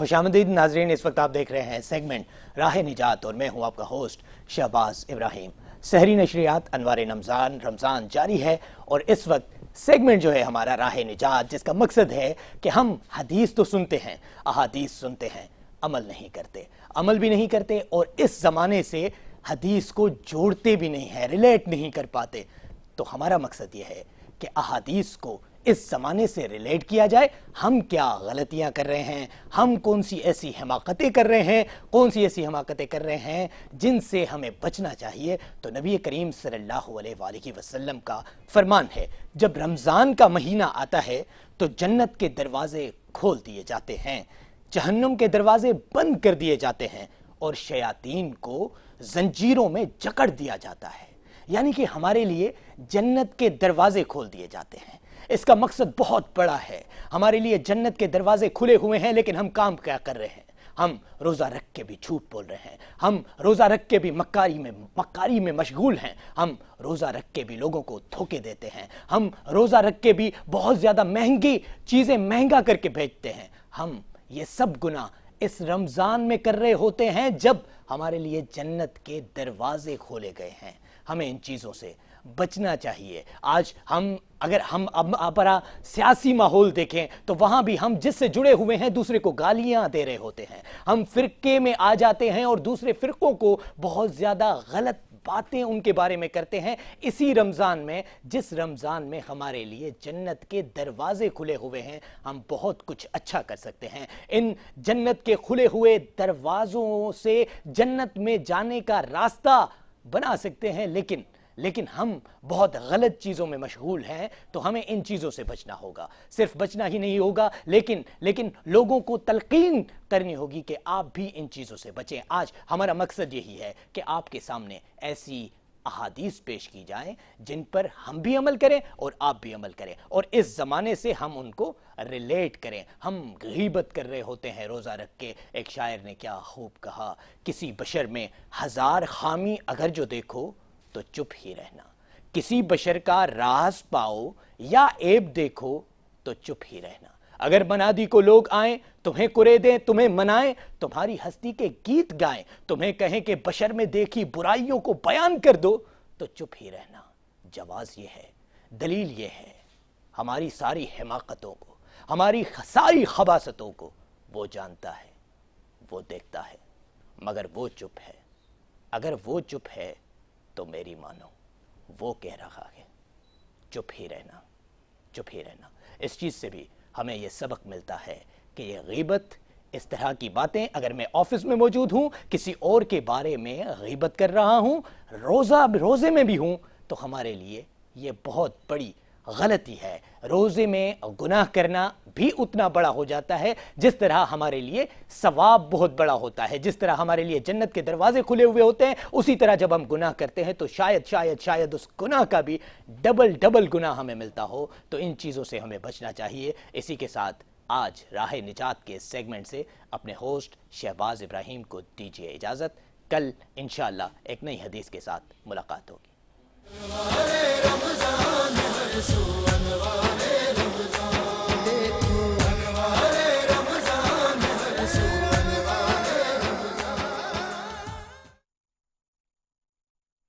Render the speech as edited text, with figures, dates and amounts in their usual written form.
खुशामदीद नाजरीन, इस वक्त आप देख रहे हैं सेगमेंट राह निजात और मैं हूं आपका होस्ट शहबाज इब्राहिम। सहरी नशरियात अनवार रमज़ान जारी है और इस वक्त सेगमेंट जो है हमारा राह निजात, जिसका मकसद है कि हम हदीस तो सुनते हैं, अहादीस सुनते हैं, अमल नहीं करते, अमल भी नहीं करते और इस ज़माने से हदीस को जोड़ते भी नहीं हैं, रिलेट नहीं कर पाते। तो हमारा मकसद ये है कि अहादीस को इस ज़माने से रिलेट किया जाए। हम क्या गलतियां कर रहे हैं, हम कौन सी ऐसी हमाकतें कर रहे हैं, कौन सी ऐसी हमाकतें कर रहे हैं जिनसे हमें बचना चाहिए। तो नबी करीम सल्लल्लाहु अलैहि वसल्लम का फरमान है, जब रमज़ान का महीना आता है तो जन्नत के दरवाजे खोल दिए जाते हैं, जहन्नुम के दरवाजे बंद कर दिए जाते हैं और शयातीन को जंजीरों में जकड़ दिया जाता है। यानी कि हमारे लिए जन्नत के दरवाजे खोल दिए जाते हैं। इसका मकसद बहुत बड़ा है। हमारे लिए जन्नत के दरवाजे खुले हुए हैं, लेकिन हम काम क्या कर रहे हैं? हम रोज़ा रख के भी झूठ बोल रहे हैं, हम रोज़ा रख के भी मक्कारी में मशगूल हैं, हम रोज़ा रख के भी लोगों को धोखे देते हैं, हम रोज़ा रख के भी बहुत ज़्यादा महंगी चीज़ें महंगा करके भेजते हैं। हम ये सब गुनाह इस रमज़ान में कर रहे होते हैं जब हमारे लिए जन्नत के दरवाजे खोले गए हैं। हमें इन चीज़ों से बचना चाहिए। आज अगर हम अपना सियासी माहौल देखें तो वहाँ भी हम जिससे जुड़े हुए हैं दूसरे को गालियाँ दे रहे होते हैं। हम फ़िरके में आ जाते हैं और दूसरे फ़िरकों को बहुत ज़्यादा गलत बातें उनके बारे में करते हैं। इसी रमज़ान में, जिस रमज़ान में हमारे लिए जन्नत के दरवाजे खुले हुए हैं, हम बहुत कुछ अच्छा कर सकते हैं। इन जन्नत के खुले हुए दरवाज़ों से जन्नत में जाने का रास्ता बना सकते हैं, लेकिन हम बहुत गलत चीज़ों में मशगूल हैं। तो हमें इन चीज़ों से बचना होगा। सिर्फ बचना ही नहीं होगा, लेकिन लोगों को तलकीन करनी होगी कि आप भी इन चीज़ों से बचें। आज हमारा मकसद यही है कि आपके सामने ऐसी अहादीस पेश की जाएं जिन पर हम भी अमल करें और आप भी अमल करें और इस ज़माने से हम उनको रिलेट करें। हम गीबत कर रहे होते हैं रोज़ा रख के। एक शायर ने क्या खूब कहा, किसी बशर में 1000 खामी अगर जो देखो तो चुप ही रहना, किसी बशर का राज पाओ या ऐब देखो तो चुप ही रहना। अगर मनादी को लोग आए, तुम्हें कुरेदें, तुम्हें मनाएं, तुम्हारी हस्ती के गीत गाएं, तुम्हें कहें कि बशर में देखी बुराइयों को बयान कर दो तो चुप ही रहना। जवाज ये है, दलील ये है, हमारी सारी हिमाकतों को, हमारी सारी खबासतों को वो जानता है, वो देखता है, मगर वो चुप है। अगर वो चुप है तो मेरी मानो, वो कह रहा है चुप ही रहना, चुप ही रहना। इस चीज़ से भी हमें ये सबक मिलता है कि ये गीबत, इस तरह की बातें, अगर मैं ऑफिस में मौजूद हूँ, किसी और के बारे में गीबत कर रहा हूँ, रोज़े में भी हूँ, तो हमारे लिए ये बहुत बड़ी गलती है। रोज़े में गुनाह करना भी उतना बड़ा हो जाता है जिस तरह हमारे लिए सवाब बहुत बड़ा होता है। जिस तरह हमारे लिए जन्नत के दरवाजे खुले हुए होते हैं, उसी तरह जब हम गुनाह करते हैं तो शायद उस गुनाह का भी डबल गुनाह हमें मिलता हो। तो इन चीज़ों से हमें बचना चाहिए। इसी के साथ आज राह निजात के सेगमेंट से अपने होस्ट शहबाज इब्राहिम को दीजिए इजाज़त। कल इंशाअल्लाह एक नई हदीस के साथ मुलाकात होगी।